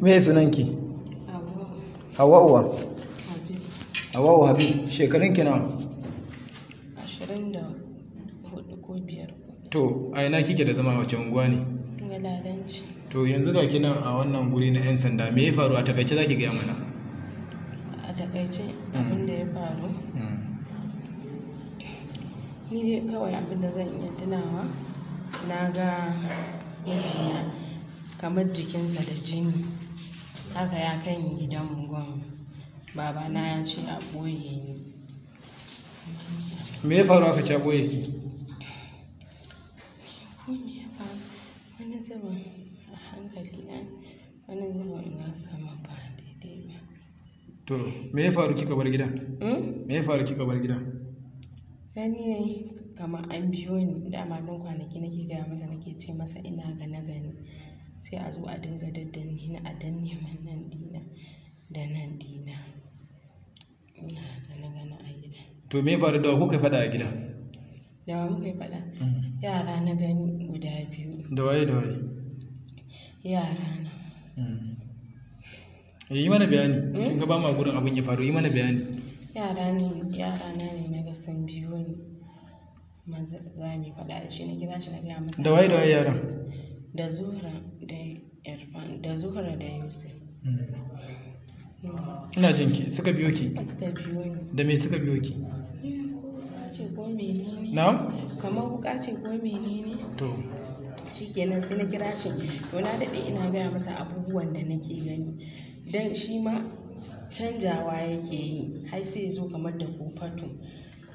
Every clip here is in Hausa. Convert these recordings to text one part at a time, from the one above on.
Me sunanki? Hawa'uwa. Hawa'u Habib. Shekarun ki nawa? 24 ko 5. To, a ina kike da zama wace unguwa ne? Galadanci. To, yanzu ga kina a wannan guri na 'yan sanda. Me ya faru a takaice zaki gaya mana? A takaice abin da ya faru. Ni dai kawai abin da zan iya tunawa, na ga mijina kamar jikinsa da jini. Haka ya kai ni gidan mugon. Babana ya ce a ɓoye ni. Me ya faru aka ci a ɓoye ki? Wani zubin a hankali na, wani zubin na kama ba daidai ba. To, me ya faru kika bar gidan? Me ya faru kika bar gidan? Gani ne kamar an biyo ni, dama don kwanaki nake gaya masa, nake ce masa ina gane sai a zo a dinga daddanni na, a danne man nan dina da nan dina. Ina gane a gida. To me ya faru da kuka faɗa a gida? Da wa muka yi faɗa? Yara na gani guda 2. Da waye da waye? Yara na. Yi mana bayani. Kin ga ba ma gurin abin ya faru, yi mana bayani. Yara na ne na ga sun biyo ni. Maza za mu faɗa da shi, na kira shi na gaya masa. Da waye da waye yaran? Da Zuhra da Irfan, da Zuhra da Yusuf. Ina jin ki. Suka biyo ki? Suka biyo ni. Da me suka biyo ki? Wuka ce ko menene? Na? Kamar wuka ce ko menene? To. Shikenan sai na kira shi. To na daɗe ina gaya masa abubuwan da nake gani. Dan shi ma canjawa yake yi. Har sai ya zo kamar da kofatu.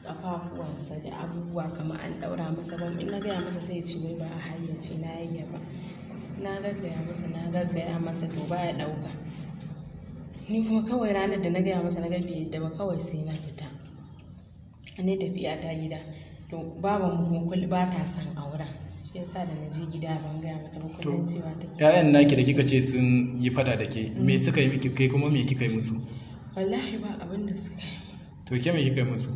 Ƙafafuwansa da abubuwa kamar an ɗaura masa bam. In na gaya masa sai ya ce wai ba a hayyace na yayya ba. Na gaggaya masa to baya ɗauka. Ni kuma kawai ranar da na gaya masa na gabe yadda ba, kawai sai na fita. Ne tafiya ta gida. To baban mu ba ta son auren. Shi yasa da na je gida ban gaya mata ba, kullum cewa take. Ƴaƴan naki da kika ce sun yi fada da ke, me suka yi miki, kai kuma me kika yi musu? Wallahi ba abin da suka yi. To ke me kika yi musu?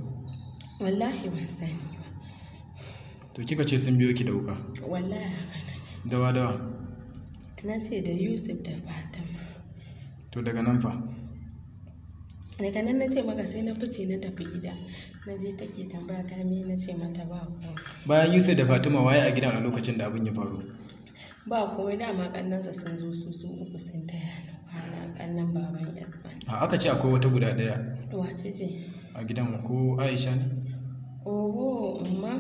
Wallahi ban sani ba. To kika ce sun biyo ki da wuka? Wallahi haka na. Dawa. Na ce da Yusuf da Fatima. To daga nan fa? Daga nan na ce maka sai na fice na tafi gida. Na je take tambaya ta me, na ce mata ba komai. Bayan Yusuf da Fatima waye a gidan a lokacin da abin ya faru? Ba komai, dama kannansa sun zo su 3 sun taya ni kwana, kannan baban Irfan. Aka ce akwai wata guda ɗaya. Wace ce? A gidan ko Aisha ne? Oho, umma.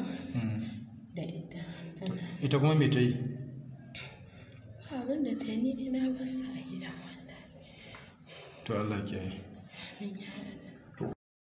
Da ita. Ita kuma me ta yi? Abin da ta yi ni dai na basu a gidan wallahi. To Allah ya kiyaye. Amin ya Allah.